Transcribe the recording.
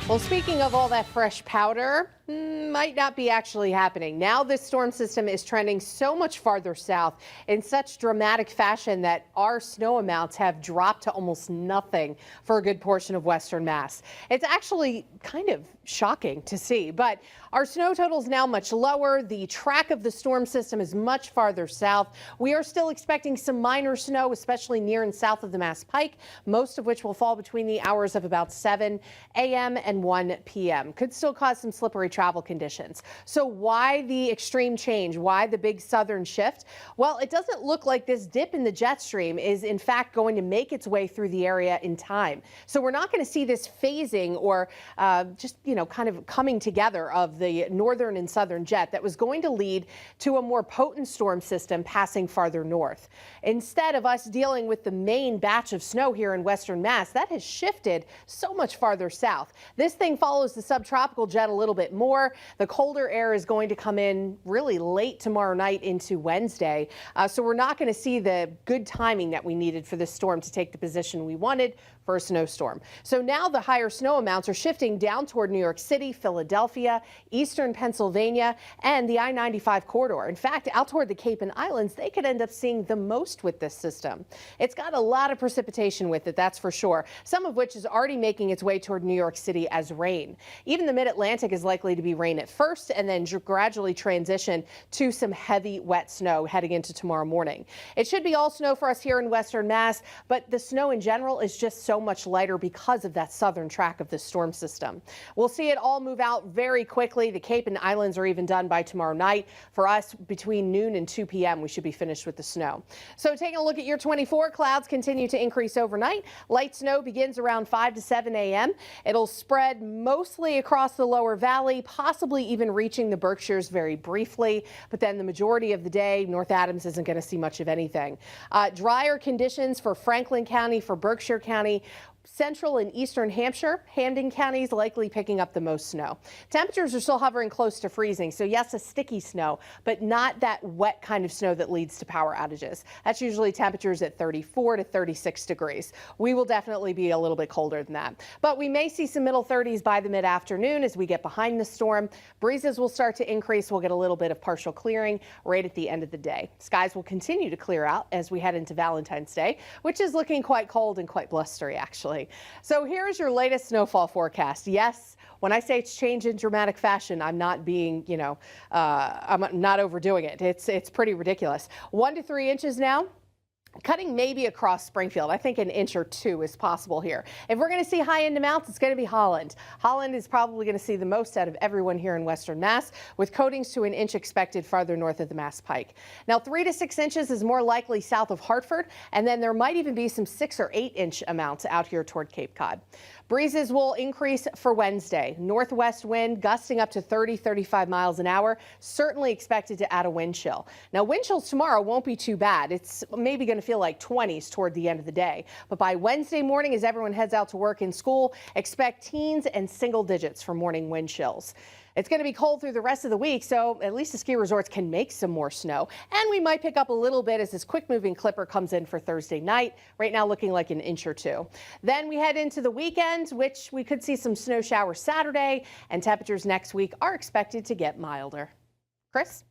Well, speaking of all that fresh powder, might not be actually happening. Now this storm system is trending so much farther south in such dramatic fashion that our snow amounts have dropped to almost nothing for a good portion of western Mass. It's actually kind of shocking to see, but our snow total is now much lower. The track of the storm system is much farther south. We are still expecting some minor snow, especially near and south of the Mass Pike, most of which will fall between the hours of about 7 a.m. and 1 p.m. Could still cause some slippery travel conditions. So why the extreme change? Why the big southern shift? Well, it doesn't look like this dip in the jet stream is in fact going to make its way through the area in time. So we're not going to see this phasing or just, kind of coming together of the northern and southern jet that was going to lead to a more potent storm system passing farther north. Instead of us dealing with the main batch of snow here in western Mass, that has shifted so much farther south. This thing follows the subtropical jet a little bit more. The colder air is going to come in really late tomorrow night into Wednesday. So we're not going to see the good timing that we needed for this storm to take the position we wanted for a snowstorm. So now the higher snow amounts are shifting down toward New York City, Philadelphia, eastern Pennsylvania, and the I-95 corridor. In fact, out toward the Cape and Islands, they could end up seeing the most with this system. It's got a lot of precipitation with it, that's for sure, some of which is already making its way toward New York City as rain. Even the mid-Atlantic is likely to be rain at first and then gradually transition to some heavy, wet snow heading into tomorrow morning. It should be all snow for us here in western Mass, but the snow in general is just so much lighter because of that southern track of the storm system. We'll see it all move out very quickly. The Cape and Islands are even done by tomorrow night. For us, between noon and 2 p.m., we should be finished with the snow. So taking a look at year 24, clouds continue to increase overnight. Light snow begins around 5 to 7 a.m. It'll spread mostly across the lower valley, possibly even reaching the Berkshires very briefly. But then the majority of the day, North Adams isn't going to see much of anything. Drier conditions for Franklin County, for Berkshire County. Central and eastern Hampshire, Hampden counties likely picking up the most snow. Temperatures are still hovering close to freezing, so yes, a sticky snow, but not that wet kind of snow that leads to power outages. That's usually temperatures at 34 to 36 degrees. We will definitely be a little bit colder than that, but we may see some middle 30s by the mid-afternoon as we get behind the storm. Breezes will start to increase. We'll get a little bit of partial clearing right at the end of the day. Skies will continue to clear out as we head into Valentine's Day, which is looking quite cold and quite blustery, actually. So here's your latest snowfall forecast. Yes, when I say it's changed in dramatic fashion, I'm not being, I'm not overdoing it. It's pretty ridiculous. 1 to 3 inches now. Cutting maybe across Springfield. I think an inch or two is possible here. If we're going to see high-end amounts, it's going to be Holland. Holland is probably going to see the most out of everyone here in western Mass, with coatings to an inch expected farther north of the Mass Pike. Now, 3 to 6 inches is more likely south of Hartford, and then there might even be some 6 or 8 inch amounts out here toward Cape Cod. Breezes will increase for Wednesday. Northwest wind gusting up to 30-35 miles an hour, certainly expected to add a wind chill. Now, wind chills tomorrow won't be too bad. It's maybe going to feel like 20s toward the end of the day. But by Wednesday morning, as everyone heads out to work and school, expect teens and single digits for morning wind chills. It's going to be cold through the rest of the week, so at least the ski resorts can make some more snow. And we might pick up a little bit as this quick-moving clipper comes in for Thursday night, right now looking like an inch or two. Then we head into the weekend, which we could see some snow showers Saturday, and temperatures next week are expected to get milder. Chris?